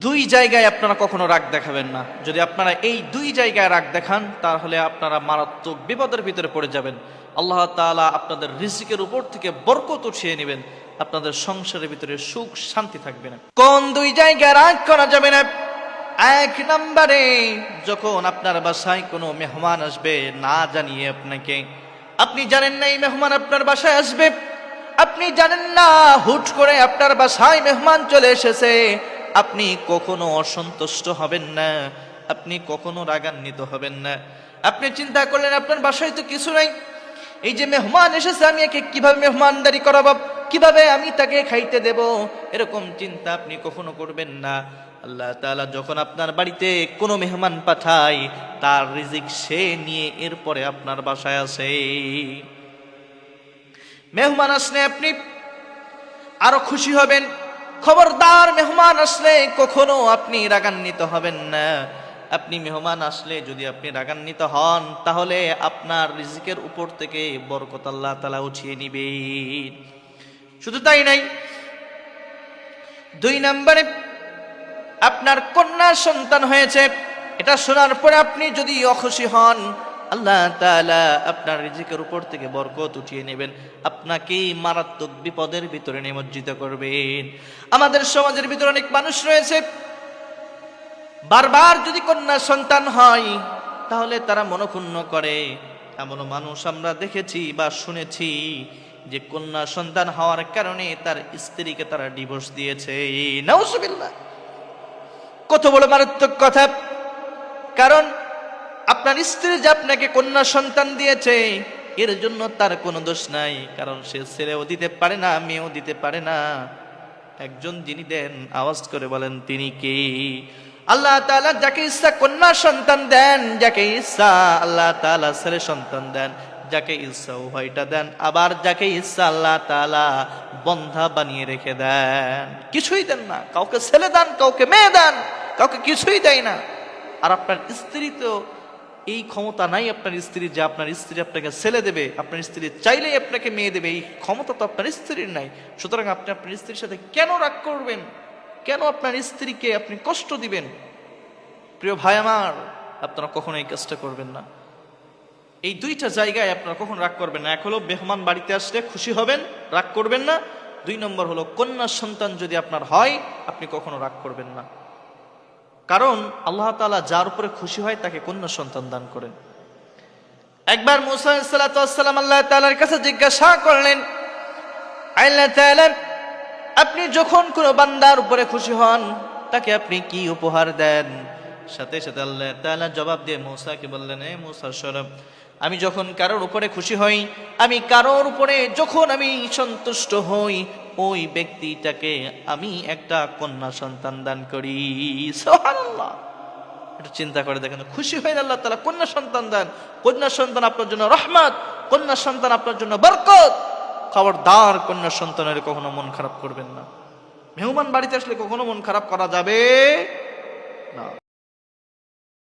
দুই জায়গায় আপনারা কখনো রাগ দেখাবেন না। যদি আপনারা এই দুই জায়গায় রাগ দেখান তাহলে আপনারা মারাত্মক বিপদের ভিতরে পড়ে যাবেন। আল্লাহ তাআলা আপনাদের রিজিকের উপর থেকে বরকত উঠিয়ে নেবেন, আপনাদের সংসারের ভিতরে সুখ শান্তি থাকবে না। কোন দুই জায়গায় রাগ করা যাবে না? এক নম্বরে, যখন আপনার বাসায় কোনো মেহমান আসবে না জানিয়ে আপনাকে, আপনি জানেন না এই মেহমান আপনার বাসায় আসবে, আপনি জানেন না হুট করে আপনার বাসায় মেহমান চলে এসেছে, আপনি কখনো অসন্তুষ্ট হবেন না, আপনি কখনো রাগান্বিত হবেন না। আপনি চিন্তা করলেন আপনার বাসায় তো কিছু নাই, এই যে মেহমান এসেছে আমি একে কিভাবে মেহমানদারি করাবো, কিভাবে আমি তাকে খাইতে দেব, এরকম চিন্তা আপনি কখনো করবেন না। আল্লাহ তাআলা যখন আপনার বাড়িতে কোনো মেহমান পাঠায় তার রিজিক সে নিয়ে এরপরে আপনার বাসায় আসে। মেহমান আসলে আপনি আরো খুশি হবেন। খবরদার, মেহমান আসলে কখনো আপনি রাগান্বিত হবেন না। আপনি মেহমান আসলে যদি আপনি রাগান্বিত হন তাহলে আপনার রিজিকের উপর থেকে বরকত আল্লাহ তাআলা উঠিয়ে নিবেন। শুধু তাই নাই, দুই নম্বরে, আপনার কন্যা সন্তান হয়েছে, এটা শোনার পরে আপনি যদি অখুশি হন, আল্লাহ তাআলা আপনার রিজিকের উপর থেকে বরকত উঠিয়ে নেবেন, আপনাকে মারাত্মক বিপদের ভিতরে নিমজ্জিত করবেন। আমাদের সমাজের ভিতরে অনেক মানুষ রয়েছে, বারবার যদি কন্যা সন্তান হয় তাহলে তারা মনক্ষুণ্ণ করে। এমন মানুষ আমরা দেখেছি বা শুনেছি যে কন্যা সন্তান হওয়ার কারণে তার স্ত্রীকে তারা ডিভোর্স দিয়েছে। নাউজুবিল্লাহ, কত বড় মারাত্মক কথা! কারণ আপনার স্ত্রী যে আপনাকে কন্যা সন্তান দিয়েছে এর জন্য তার কোনো দোষ নাই, কারণ সে ছেলেও দিতে পারে না, মেয়েও দিতে পারে না। একজন যিনি দেন, আওয়াজ করে বলেন তিনি কে? আল্লাহ তাআলা যাকে ইচ্ছা কন্যা সন্তান দেন, যাকে ইচ্ছা আল্লাহ তাআলা ছেলে সন্তান দেন, যাকে ইচ্ছা উভয়টা দেন, আবার যাকে ইচ্ছা আল্লাহ তাআলা বন্ধা বানিয়ে রেখে দেন, কিছুই দেন না। কাউকে ছেলে দেন, কাউকে মেয়ে দেন, কাউকে কিছুই দেয় না। আর আপনার স্ত্রী তো এই ক্ষমতা নাই আপনার স্ত্রী যে আপনার স্ত্রী আপনাকে ছেলে দেবে, আপনার স্ত্রী চাইলেই আপনাকে মেয়ে দেবে, এই ক্ষমতা তো আপনার স্ত্রীর নাই। সুতরাং আপনি আপনার স্ত্রীর সাথে কেন রাগ করবেন? কেন আপনার স্ত্রীকে আপনি কষ্ট দিবেন? প্রিয় ভাই আমার, আপনারা কখনো এই কাজটা করবেন না। এই দুইটা জায়গায় আপনারা কখন রাগ করবেন না। এক হলো মেহমান বাড়িতে আসলে খুশি হবেন, রাগ করবেন না। দুই নম্বর হলো কন্যা সন্তান যদি আপনার হয় আপনি কখনো রাগ করবেন না, কারণ আল্লাহ তাআলা যার উপরে খুশি হয় তাকে কন্যা সন্তান দান করেন। একবার মূসা আলাইহিস সালাতু ওয়াস সালাম আল্লাহ তাআলার কাছে জিজ্ঞাসা করলেন, আল্লাহ তাআলা, আপনি যখন কোনো বান্দার উপরে খুশি হন তাকে আপনি কি উপহার দেন? সাথে সাথে আল্লাহ তাআলা জবাব দিয়ে মূসাকে বললেন, হে মূসা শোনো, আমি যখন কারোর উপরে খুশি হই, আমি কারোর উপরে যখন আমি সন্তুষ্ট হই, ওই ব্যক্তিটাকে আমি একটা কন্যা সন্তান দান করি। সুবহানাল্লাহ! এটা চিন্তা করে দেখেন, খুশি হয়ে আল্লাহ তাআলা কন্যা সন্তান দেন। কন্যা সন্তান আপনার জন্য রহমত, কন্যা সন্তান আপনার জন্য বরকত। খবরদার, কন্যা সন্তানের কখনো মন খারাপ করবেন না। মেহমান বাড়িতে আসলে কখনো মন খারাপ করা যাবে না।